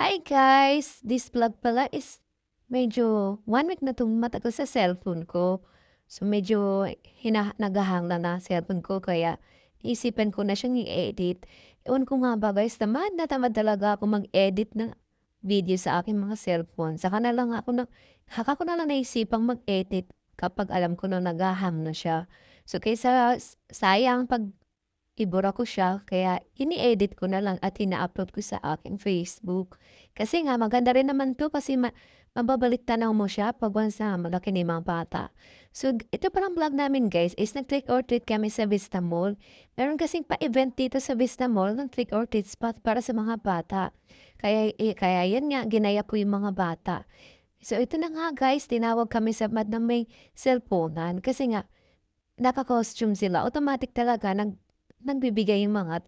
Hi guys! This vlog pala is medyo 1 week na 'tong matagal sa cellphone ko. So medyo naghahang na cellphone ko kaya naisipan ko na siyang i-edit. Ewan ko nga ba guys, tamad na tamad talaga ako mag-edit ng video sa aking mga cellphone. Saka ko na lang naisipang mag-edit kapag alam ko na naghahang na siya. So kaysa sayang 'pag ibura ko siya kaya ini-edit ko na lang at ina-upload ko sa aking Facebook. Kasi nga maganda rin naman 'to kasi mababalik-tanaw mo siya 'pag once na malaki na yung mga bata. So, ito palang vlog namin guys is nag-trick or treat kami sa Vista Mall. Meron kasing pa-event dito sa Vista Mall ng trick or treat spot para sa mga bata. Kaya yan nga ginaya ko yung mga bata. So, ito na nga guys, tinawag kami sa madam may cellphone kasi nga naka-costume sila, automatic talaga nagbibigay yung mga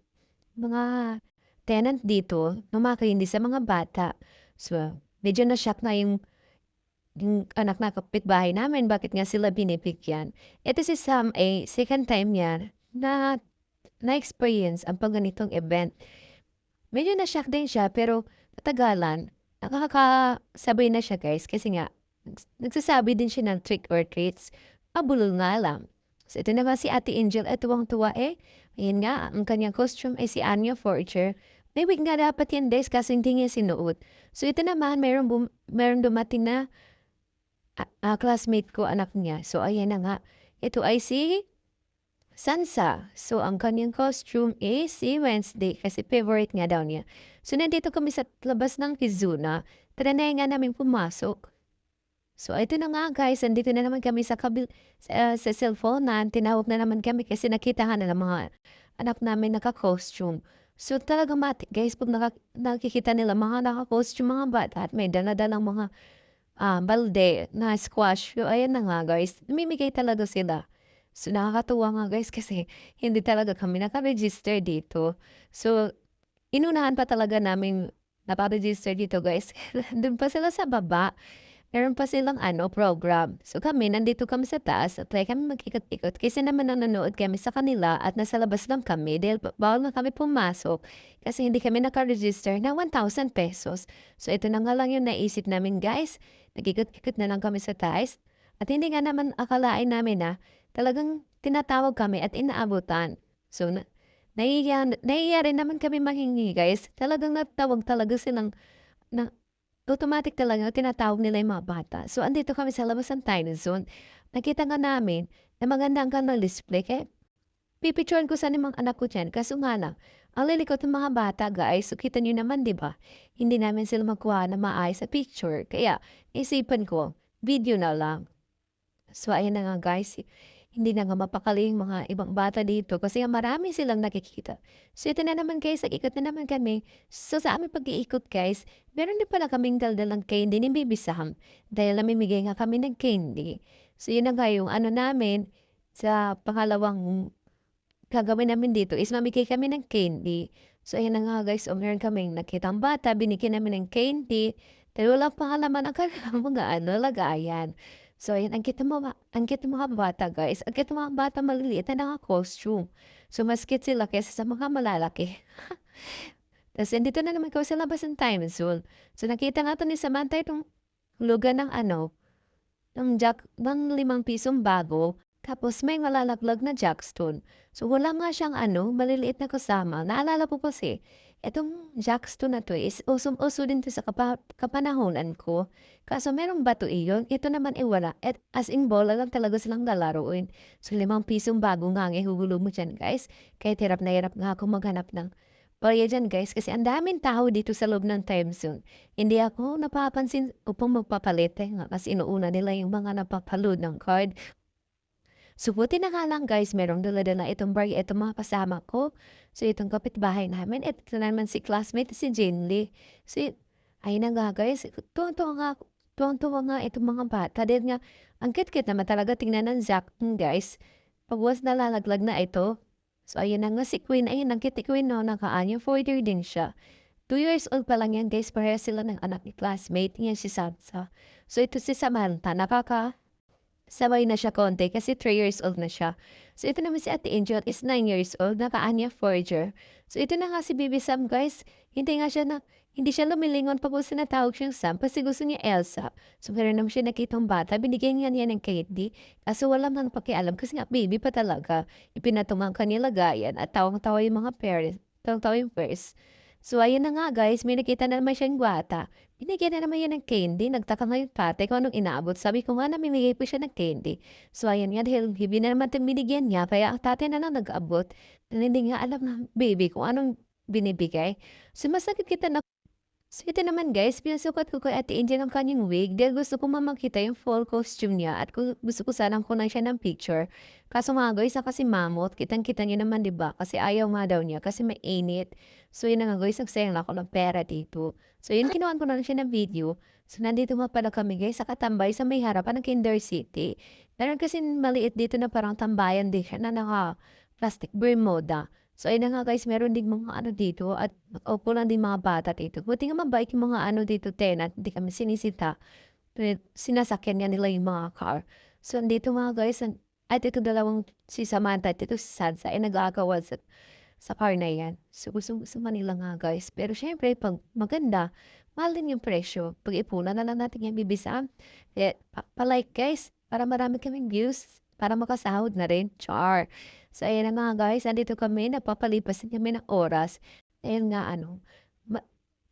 tenant dito ng mga candy sa mga bata. So, medyo na-shock na yung anak na kapitbahay namin bakit nga sila binibigyan. Ito si Sam ay second time niya na na-experience ang pagganitong event. Medyo na-shock din siya pero katagalan nakakasabay na siya guys kasi nga nagsasabi din siya ng trick or treats. Mabulol nga lang. So ito naman si Ate Angel ay tuwang-tuwa eh. Ayun nga, ang kanyang costume ay si Anya Forger. May wig nga dapat yan guys kaso hindi niya sinuot. So ito naman, meron dumating na classmate ko anak niya. So ayan na nga. Ito ay si Sansa. So, ang kanyang costume is si Wednesday kasi favorite nga daw niya. So, nandito kami sa labas ng Kizuna. Trinay nga namin pumasok. So, ito na nga guys, nandito na naman kami sa cellphone na tinawag na naman kami kasi nakita nga na ng mga anak namin naka-costume. So, talaga mati guys, pag nakikita nila mga naka-costume mga bata at may dala-dalang mga balde na squash. So, ayan na nga guys, namimigay talaga sila. So, nakakatuwa nga guys kasi hindi talaga kami naka-register dito. So, inunahan pa talaga namin napa-register dito guys. Doon pa sila sa baba. Meron pa silang program. So kami, nandito kami sa taas at try kami mag-ikot-ikot kasi naman nanonood kami sa kanila at nasa labas lang kami dahil bawal na kami pumasok kasi hindi kami naka-register na 1,000 pesos. So ito na nga lang yung naisip namin guys. Nag-ikot-ikot na lang kami sa taas at hindi nga naman akalain namin na talagang tinatawag kami at inaabutan. So nahiya rin naman kami mahingi guys. Talagang natawag talaga silang na automatic talaga tinatawag nila yung mga bata. So, andito kami sa labas ng tiny zone. Nakita nga namin na maganda ang kanilang display. Kaya, pipicturean ko sana yung mga anak ko dyan. Kaso nga lang, ang lilikot ng mga bata, guys. So, kita nyo naman, di ba? Hindi namin sila makuha na maayos sa picture. Kaya, isipan ko, video na lang. So, ayan na nga, guys. Hindi na nga mapakali yung mga ibang bata dito kasi nga marami silang nakikita. So ito na naman guys, nag-ikot na naman kami. So sa aming pag-iikot guys, meron din pala kaming daldalang candy ni Baby Sam dahil namimigay nga kami ng candy. So yun na nga yung namin sa pangalawang gagawin namin dito is mamigay kami ng candy. So ayan na nga guys, meron kaming nakitang bata, binigyan namin ng candy. Pero walang pangalaman ang kanilang mga lagayan. So ayan, ang cute ng mga bata guys. Ang cute ng mga bata maliliit na naka-costume. So mas cute sila kaysa sa mga malalaki. Tapos nandito na naman kami sa labas ng time zone. So nakita nga to ni Samantha itong hulugan ng ng 5 pisong bago. Tapos may malalaglag na jackstone. So wala nga siyang maliliit na kasama. Naalala ko kasi, itong jackstone na to is usong-uso din to sa kapanahonan ko. Kaso merong bato iyon, ito naman wala. At as in bola lang talaga silang lalaroin. So 5 pisong bago nga ang ihuhulog mo dyan guys. Kahit hirap na hirap nga ako maghanap ng barya dyan guys kasi ang daming tao dito sa loob ng time zone. Hindi ako napapansin upang magpapalit nga kasi inuuna nila yung mga napapaload ng card. So, buti na nga lang guys, merong dala-dala itong barya, itong mga kasama ko. So, itong kapitbahay namin, ito na naman si classmate, si Jinly. So, ayun na nga guys, tuwang-tuwa nga itong mga bata. Dahil nga, ang cute-cute naman talaga tingnan ng Zack guys. Pag was nalalaglag na ito. So, ayun na nga si Queen, ayun, ang cute ni Queen, no, naka-anyo 4 din siya. 2 years old pa lang yan guys, pareha sila ng anak ni classmate, yan si Sansa. So, ito si Samantha, sabay na siya konti kasi 3 years old na siya. So, ito naman si Ate Angel is 9 years old, naka-Anya Forger. So, ito na nga si Baby Sam, guys. Hindi siya lumilingon pa kung tinatawag siyang Sam kasi gusto niya Elsa. So meron naman siya nakitang bata, binigyan nga niya ng candy. Kaso wala man pakialam kasi nga baby pa talaga. Ipinatong ang kanyang lagayan at tawang-tawa yung mga parents. Tawang-tawa yung first. So ayun na nga guys, may nakita na naman siyang bata. Binigyan na naman yan ng candy. Nagtaka nga yung tatay kung anong inaabot. Sabi ko nga namimigay po siya ng candy. So ayan nga, dahil hindi na naman itong binigyan niya, kaya ang tatay na lang nag-abot. Hindi nga alam ng baby kung anong binibigay. So masakit kita na. So ito naman guys, pinasukat ko kay Ate Angel ang kanyang wig dahil gusto ko makita yung full costume niya at gusto ko sanang kunan siya ng picture. Kaso mga guys, kasi mamot, kitang-kita niyo naman 'di ba? Kasi ayaw nga daw niya kasi mainit. So yun na nga guys, nagsayang na ako ng pera dito. So yun, kinuhaan ko na lang siya ng video. So nandito nga pala kami guys, sa katambay sa may harapan ng Kinder City. Meron kasi maliit dito na parang tambayan din siya na naka plastic Bermuda. So ayun na nga guys, meron ding mga ano dito at nakaupo lang din mga bata dito. Buti nga mabait yung mga ano dito tenant, hindi kami sinisita. Sinasakyan nga nila yung mga car. So andito mga guys, at ito dalawang si Samantha at ito si Sansa ay nag-aagawan sa car na yan. So gusto nila nga guys. Pero syempre, pag maganda, mahal din yung presyo. Pag-ipunan na lang natin yung bibisaan. Pa-like guys, para marami kaming views, para makasahod na rin. Char. So ayan na nga guys, andito kami, napapalipas din kami ng oras. Ayun nga ano,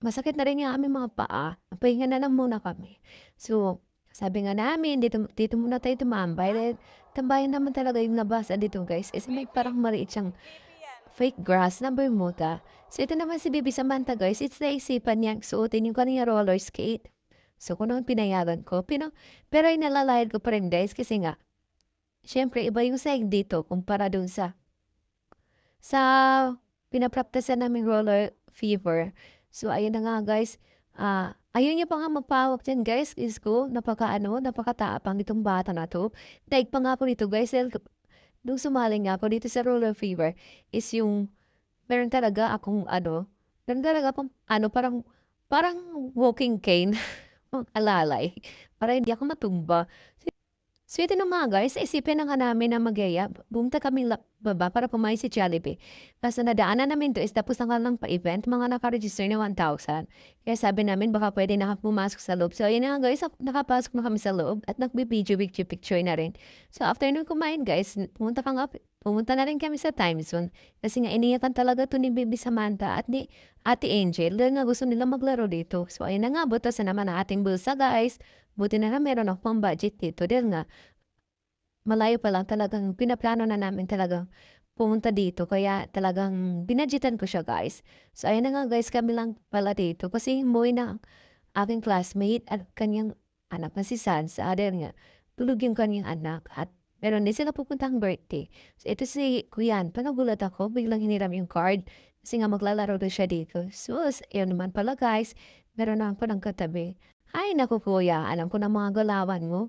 masakit na rin yung aming mga paa. Pahinga na lang muna kami. So, sabi nga namin, dito muna tayo tumambay. Dahil tambayan naman talaga yung labas. Andito guys, kasi may parang maliit siyang fake grass na Bermuda. So ito naman si Baby Samantha guys, it's naisipan niyang suotin yung kanyang roller skate. So kung noon pinayagan ko, pero inalalayad ko pa rin guys kasi nga, syempre iba yung sahig dito kumpara dun sa pinapracticean naming roller fever. So ayun na nga guys, ayun niya pa nga magpahawak diyan guys, is ko napakatapang nitong bata na 'to. Daig pa nga ako nito guys dahil nung sumali nga ako dito sa roller fever is yung meron talaga akong meron talaga akong parang parang walking cane, alalay, para hindi ako matumba. Swerte ng mga guys, isipin na nga namin na magyaya, pumunta kaming baba para kumain si Jollibee. Kaso nadaanan namin to is tapos na nga lang pa-event, mga naka-register na 1,000. Kaya sabi namin baka pwede pumasok sa loob. So ayun na nga guys, nakapasok na kami sa loob at nagbi-video picture na rin. So after nung kumain guys, pumunta na rin kami sa time zone. Kasi nga iniyakan talaga to ni Baby Samantha at ni Ate Angel dahil nga gusto nila maglaro dito. So ayun na nga, butas na naman ang ating bulsa guys. Buti na lang meron akong budget dito dahil nga malayo pa lang talagang pinaplano na namin talagang pumunta dito kaya talagang binudgetan ko siya guys. So ayun na nga guys, kami lang pala dito kasi umuwi na ang aking classmate at kanyang anak na si Sansa dahil nga tulog yung kanyang anak at meron din sila pupuntang birthday. So ito si Kuyan, panagulat ako, biglang hiniram yung card kasi nga maglalaro daw siya dito. So yun naman pala guys, meron na ako ng katabi. Ay naku kuya, alam ko na mga galawan mo.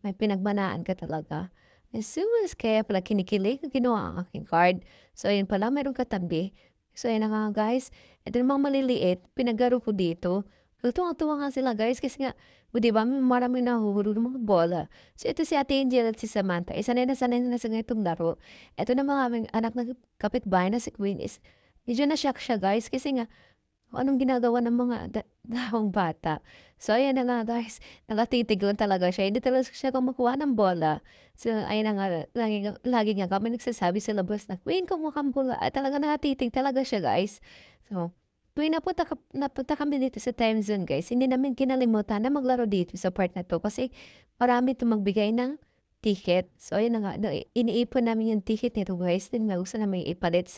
May pinagmanaan ka talaga. As soon as kaya pala kinikilig ko kinuha ang aking card. So ayun pala, meron katabi. So ayun na nga guys, ito namang maliliit, pinaglaro ko dito. Tuwang-tuwa nga sila guys kasi nga, o di ba, maraming nahuhulog ng mga bola. So ito si Ate Angel at si Samantha, sanay na sa ganitong laro. Ito na mga aming anak na kapitbahay na si Queen is, medyo na-shock siya guys kasi nga, kung anong ginagawa ng mga taong bata. So ayan na nga guys, nakatitig lang talaga siya, hindi talaga siya kumukuha ng bola. So ayun na nga, lagi nga kami nagsasabi sa labas na, "Queen, kumuha kang bola." At talagang nakatitig talaga siya guys. So, tuwing napunta kami dito sa time zone guys, hindi namin kinalimutan na maglaro dito sa part na 'to kasi marami 'tong magbigay ng ticket. So ayun na nga, iniipon namin yung ticket nito guys, then gusto namin ipalit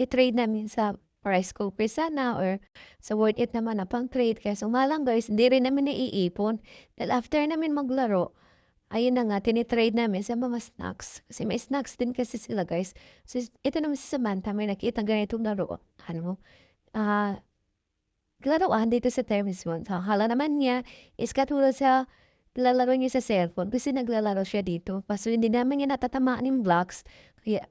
i-trade namin sa rice cooker sana or sa worth it naman na pang-trade. Kaso nga lang guys, hindi rin namin naiipon. Dahil after namin maglaro, ayun na nga, tini-trade namin sa mga snacks. Kasi may snacks din kasi sila guys. So, ito naman si Samantha, may nakita ganitong laro. Ah, laruan dito sa Termis One. So, akala naman niya is katulad sa lalaro niya sa cellphone kasi naglalaro siya dito. Kaso hindi namin niya natatamaan yung blocks. Kaya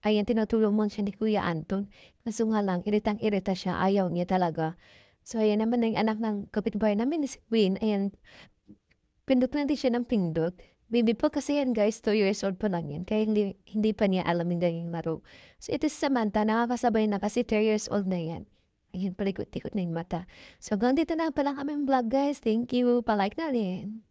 ayan, tinutulungan mo siya ni Kuya Anton. Kaso nga lang, iritang-irita siya, ayaw niya talaga. So ayan naman ang anak ng kapitbahay namin si Queen, ayan, pindot na din siya ng pindot. Baby pa kasi yan guys, 2 years old pa lang yan, kaya hindi pa niya alam yung ganyang laro. So ito si Samantha, nakakasabay na kasi 3 years old na yan. Ayan, palikot-likot na yung mata. So, hanggang dito na pala kaming vlog guys. Thank you. Pa-like na rin.